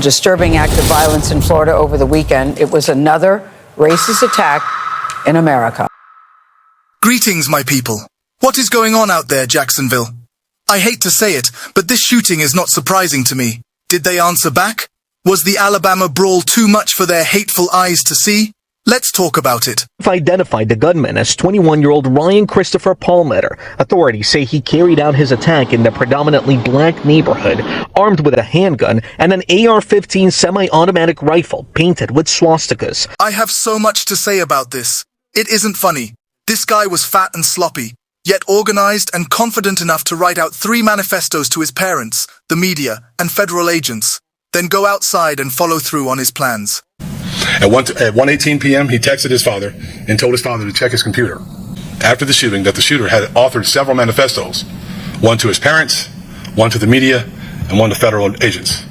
Disturbing act of violence in Florida over the weekend. It was another racist attack in America. Greetings, my people. What is going on out there, Jacksonville? I hate to say it, but this shooting is not surprising to me. Did they answer back? Was the Alabama brawl too much for their hateful eyes to see? Let's talk about it. Identified the gunman as 21-year-old Ryan Christopher Palmetter. Authorities say he carried out his attack in the predominantly black neighborhood, armed with a handgun and an AR-15 semi-automatic rifle painted with swastikas. I have so much to say about this. It isn't funny. This guy was fat and sloppy, yet organized and confident enough to write out 3 manifestos to his parents, the media, and federal agents, then go outside and follow through on his plans. At 1:18 p.m., he texted his father and told his father to check his computer after the shooting that the shooter had authored several manifestos, one to his parents, one to the media, and one to federal agents.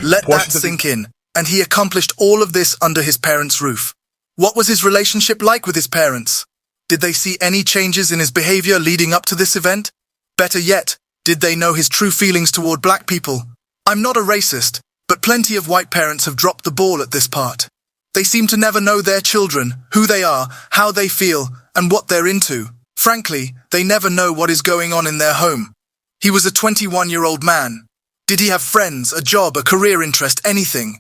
Let that sink in. And he accomplished all of this under his parents' roof. What was his relationship like with his parents? Did they see any changes in his behavior leading up to this event? Better yet, did they know his true feelings toward black people? I'm not a racist, but plenty of white parents have dropped the ball at this part. They seem to never know their children, who they are, how they feel, and what they're into. Frankly, they never know what is going on in their home. He was a 21-year-old man. Did he have friends, a job, a career interest, anything?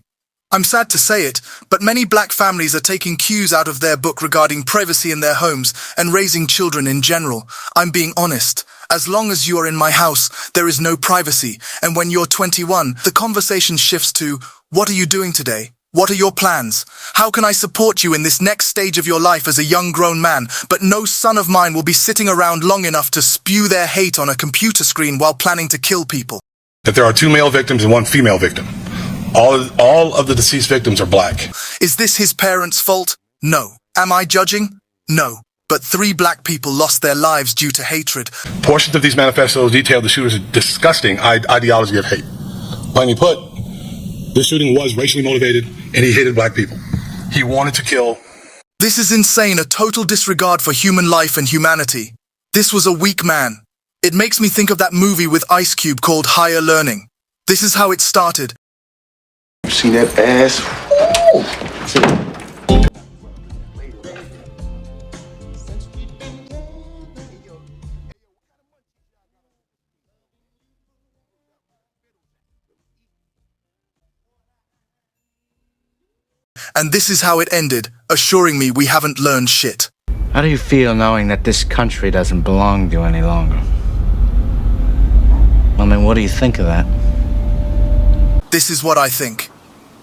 I'm sad to say it, but many black families are taking cues out of their book regarding privacy in their homes and raising children in general. I'm being honest. As long as you are in my house, there is no privacy. And when you're 21, the conversation shifts to, what are you doing today? What are your plans? How can I support you in this next stage of your life as a young grown man? But no son of mine will be sitting around long enough to spew their hate on a computer screen while planning to kill people. That there are 2 male victims and 1 female victim. All of the deceased victims are black. Is this his parents' fault? No. Am I judging? No. But 3 black people lost their lives due to hatred. Portions of these manifestos detail the shooter's disgusting ideology of hate. Plainly put, this shooting was racially motivated, and he hated black people. He wanted to kill. This is insane, a total disregard for human life and humanity. This was a weak man. It makes me think of that movie with Ice Cube called Higher Learning. This is how it started. You see that ass? And this is how it ended, assuring me we haven't learned shit. How do you feel knowing that this country doesn't belong to you any longer? I mean, what do you think of that? This is what I think.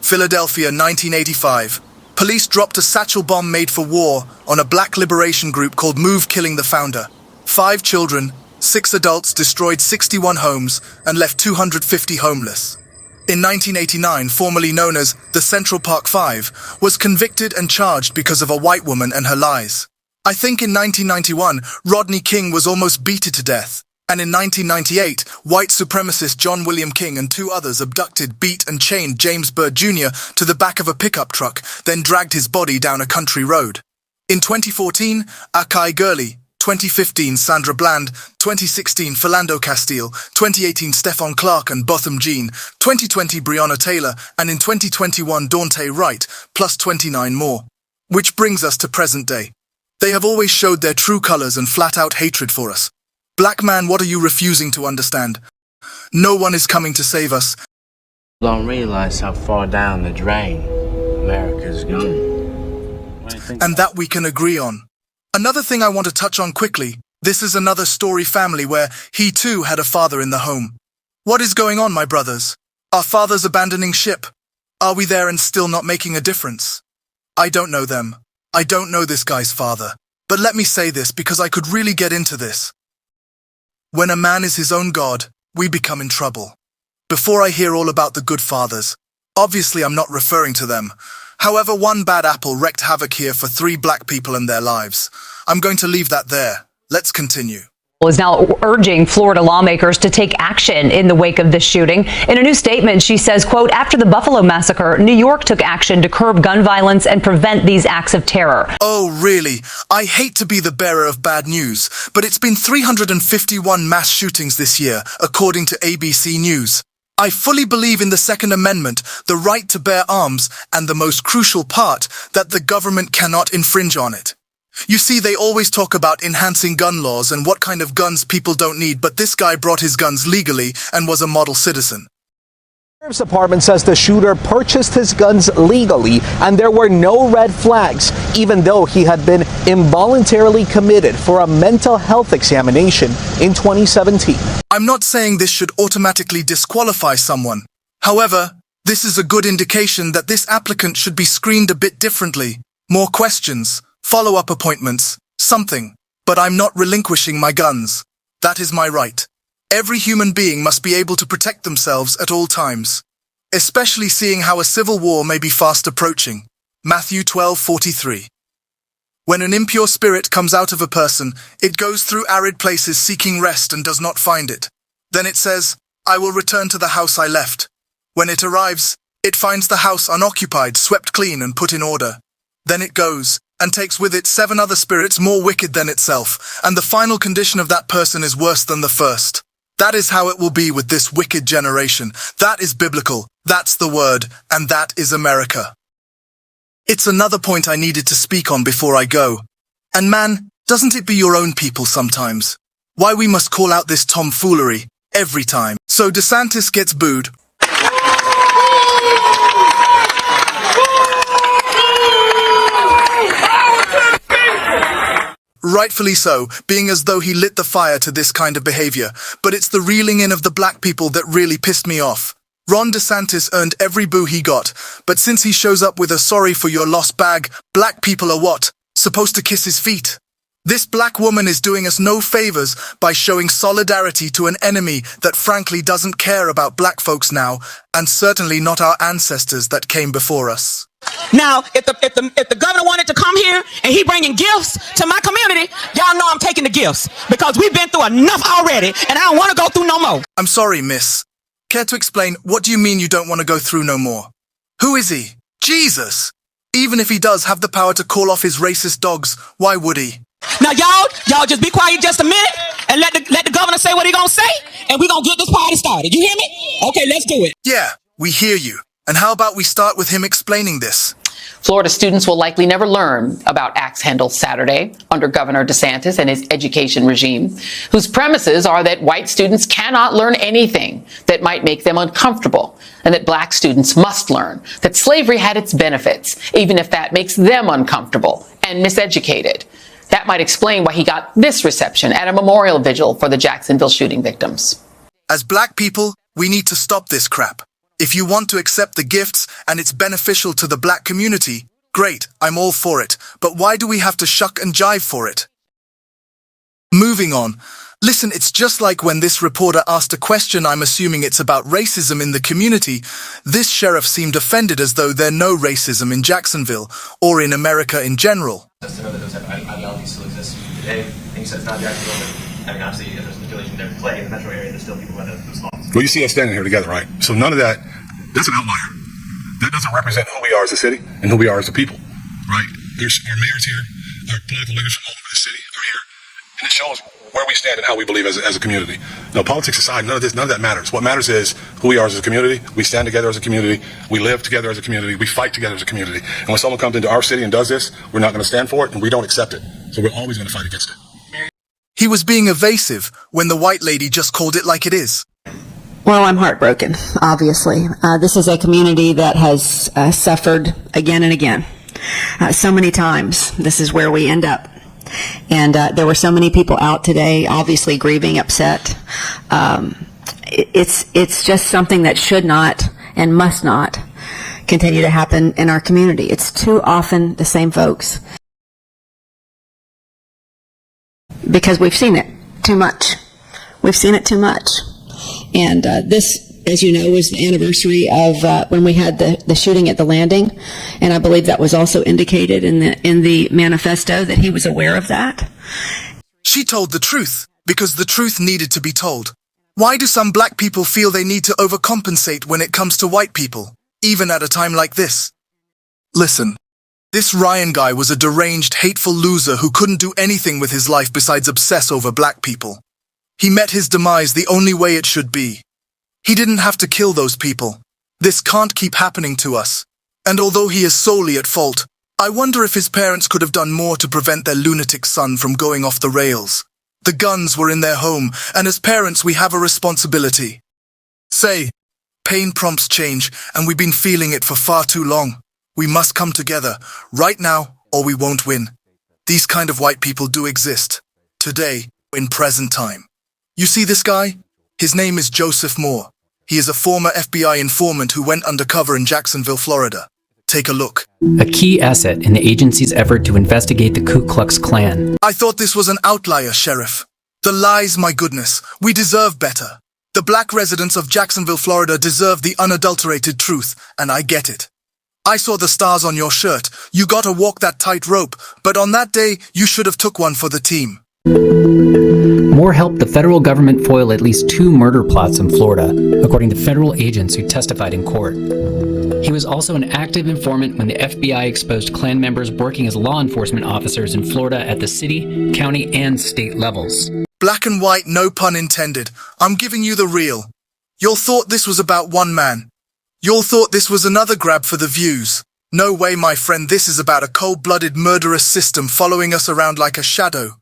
Philadelphia, 1985. Police dropped a satchel bomb made for war on a black liberation group called Move, killing the founder. 5 children, 6 adults, destroyed 61 homes and left 250 homeless. In 1989, formerly known as the Central Park 5, was convicted and charged because of a white woman and her lies. I think in 1991, Rodney King was almost beaten to death. And in 1998, white supremacist John William King and 2 others abducted, beat and chained James Byrd Jr. to the back of a pickup truck, then dragged his body down a country road. In 2014, Akai Gurley. 2015, Sandra Bland. 2016, Philando Castile. 2018, Stephon Clark and Botham Jean. 2020, Breonna Taylor. And in 2021, Daunte Wright, plus 29 more. Which brings us to present day. They have always showed their true colors and flat-out hatred for us. Black man, what are you refusing to understand? No one is coming to save us. Don't realize how far down the drain America's gone. And that we can agree on. Another thing I want to touch on quickly, this is another story family where he too had a father in the home. What is going on, my brothers? Are fathers abandoning ship? Are we there and still not making a difference? I don't know them. I don't know this guy's father. But let me say this because I could really get into this. When a man is his own God, we become in trouble. Before I hear all about the good fathers, obviously I'm not referring to them. However, one bad apple wreaked havoc here for 3 black people and their lives. I'm going to leave that there. Let's continue. Is now urging Florida lawmakers to take action in the wake of this shooting. In a new statement, she says, quote, after the Buffalo massacre, New York took action to curb gun violence and prevent these acts of terror. Oh, really? I hate to be the bearer of bad news, but it's been 351 mass shootings this year, according to ABC News. I fully believe in the Second Amendment, the right to bear arms, and the most crucial part, that the government cannot infringe on it. You see, they always talk about enhancing gun laws and what kind of guns people don't need, but this guy brought his guns legally and was a model citizen. The Sheriff's Department says the shooter purchased his guns legally and there were no red flags, even though he had been involuntarily committed for a mental health examination in 2017. I'm not saying this should automatically disqualify someone. However, this is a good indication that this applicant should be screened a bit differently. More questions, follow-up appointments, something. But I'm not relinquishing my guns. That is my right. Every human being must be able to protect themselves at all times, especially seeing how a civil war may be fast approaching. Matthew 12:43. When an impure spirit comes out of a person, it goes through arid places seeking rest and does not find it. Then it says, I will return to the house I left. When it arrives, it finds the house unoccupied, swept clean and put in order. Then it goes and takes with it 7 other spirits more wicked than itself, and the final condition of that person is worse than the first. That is how it will be with this wicked generation. That is biblical, that's the word, and that is America. It's another point I needed to speak on before I go. And man, doesn't it be your own people sometimes? Why we must call out this tomfoolery every time. So DeSantis gets booed. Rightfully so, being as though he lit the fire to this kind of behavior. But it's the reeling in of the black people that really pissed me off. Ron DeSantis earned every boo he got, but since he shows up with a sorry for your lost bag, black people are what? Supposed to kiss his feet? This black woman is doing us no favors by showing solidarity to an enemy that frankly doesn't care about black folks now, and certainly not our ancestors that came before us. Now, if the governor wanted to come here and he bringing gifts to my community, y'all know I'm taking the gifts because we've been through enough already and I don't want to go through no more. I'm sorry, miss. Care to explain, what do you mean you don't want to go through no more? Who is he? Jesus! Even if he does have the power to call off his racist dogs, why would he? Now y'all just be quiet just a minute and let the governor say what he gonna say and we gonna get this party started. You hear me? Okay, let's do it. Yeah, we hear you. And how about we start with him explaining this? Florida students will likely never learn about axe handle Saturday under Governor DeSantis and his education regime, whose premises are that white students cannot learn anything that might make them uncomfortable, and that black students must learn that slavery had its benefits, even if that makes them uncomfortable and miseducated. That might explain why he got this reception at a memorial vigil for the Jacksonville shooting victims. As black people, we need to stop this crap. If you want to accept the gifts and it's beneficial to the black community, great, I'm all for it. But why do we have to shuck and jive for it? Moving on. Listen, it's just like when this reporter asked a question, I'm assuming it's about racism in the community. This sheriff seemed offended as though there's no racism in Jacksonville or in America in general. Just to know that those type of ideologies still exist today. And you said it's not Jacksonville, but I mean, obviously, if there's manipulation in every play in the metro area, there's still people who have those thoughts. Well, you see us standing here together, right? So none of that's an outlier. That doesn't represent who we are as a city and who we are as a people, right? There's our mayors here, our political leaders from all over the city are here, and it shows where we stand and how we believe as a community. No, politics aside, none of that matters. What matters is who we are as a community. We stand together as a community. We live together as a community. We fight together as a community. And when someone comes into our city and does this, we're not going to stand for it, and we don't accept it. So we're always going to fight against it. He was being evasive when the white lady just called it like it is. Well, I'm heartbroken, obviously. This is a community that has suffered again and again. So many times, this is where we end up. And there were so many people out today, obviously grieving, upset. It's just something that should not and must not continue to happen in our community. It's too often the same folks. Because we've seen it too much. We've seen it too much. And this, as you know, was the anniversary of when we had the shooting at the landing. And I believe that was also indicated in the manifesto that he was aware of that. She told the truth because the truth needed to be told. Why do some black people feel they need to overcompensate when it comes to white people, even at a time like this? Listen, this Ryan guy was a deranged, hateful loser who couldn't do anything with his life besides obsess over black people. He met his demise the only way it should be. He didn't have to kill those people. This can't keep happening to us. And although he is solely at fault, I wonder if his parents could have done more to prevent their lunatic son from going off the rails. The guns were in their home, and as parents we have a responsibility. Say, pain prompts change, and we've been feeling it for far too long. We must come together, right now, or we won't win. These kind of white people do exist. Today, in present time. You see this guy? His name is Joseph Moore. He is a former FBI informant who went undercover in Jacksonville, Florida. Take a look. A key asset in the agency's effort to investigate the Ku Klux Klan. I thought this was an outlier, Sheriff. The lies, my goodness. We deserve better. The black residents of Jacksonville, Florida deserve the unadulterated truth, and I get it. I saw the stars on your shirt. You gotta walk that tight rope, but on that day, you should have took one for the team. Moore helped the federal government foil at least 2 murder plots in Florida, according to federal agents who testified in court. He was also an active informant when the FBI exposed Klan members working as law enforcement officers in Florida at the city, county, and state levels. Black and white, no pun intended. I'm giving you the real. Y'all thought this was about one man. Y'all thought this was another grab for the views. No way, my friend, this is about a cold-blooded murderous system following us around like a shadow.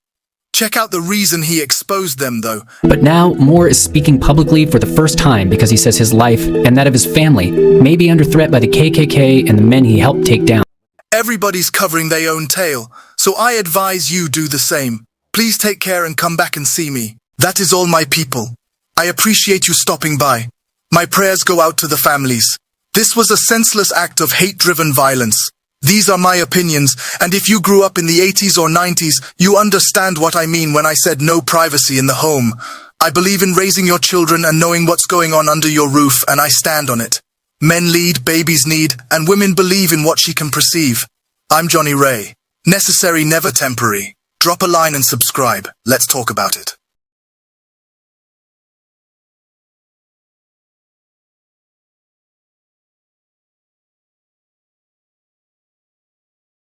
Check out the reason he exposed them, though. But now, Moore is speaking publicly for the first time because he says his life, and that of his family, may be under threat by the KKK and the men he helped take down. Everybody's covering their own tail, so I advise you do the same. Please take care and come back and see me. That is all, my people. I appreciate you stopping by. My prayers go out to the families. This was a senseless act of hate-driven violence. These are my opinions, and if you grew up in the 80s or 90s, you understand what I mean when I said no privacy in the home. I believe in raising your children and knowing what's going on under your roof, and I stand on it. Men lead, babies need, and women believe in what she can perceive. I'm Johnny Ray. Necessary, never temporary. Drop a line and subscribe. Let's talk about it.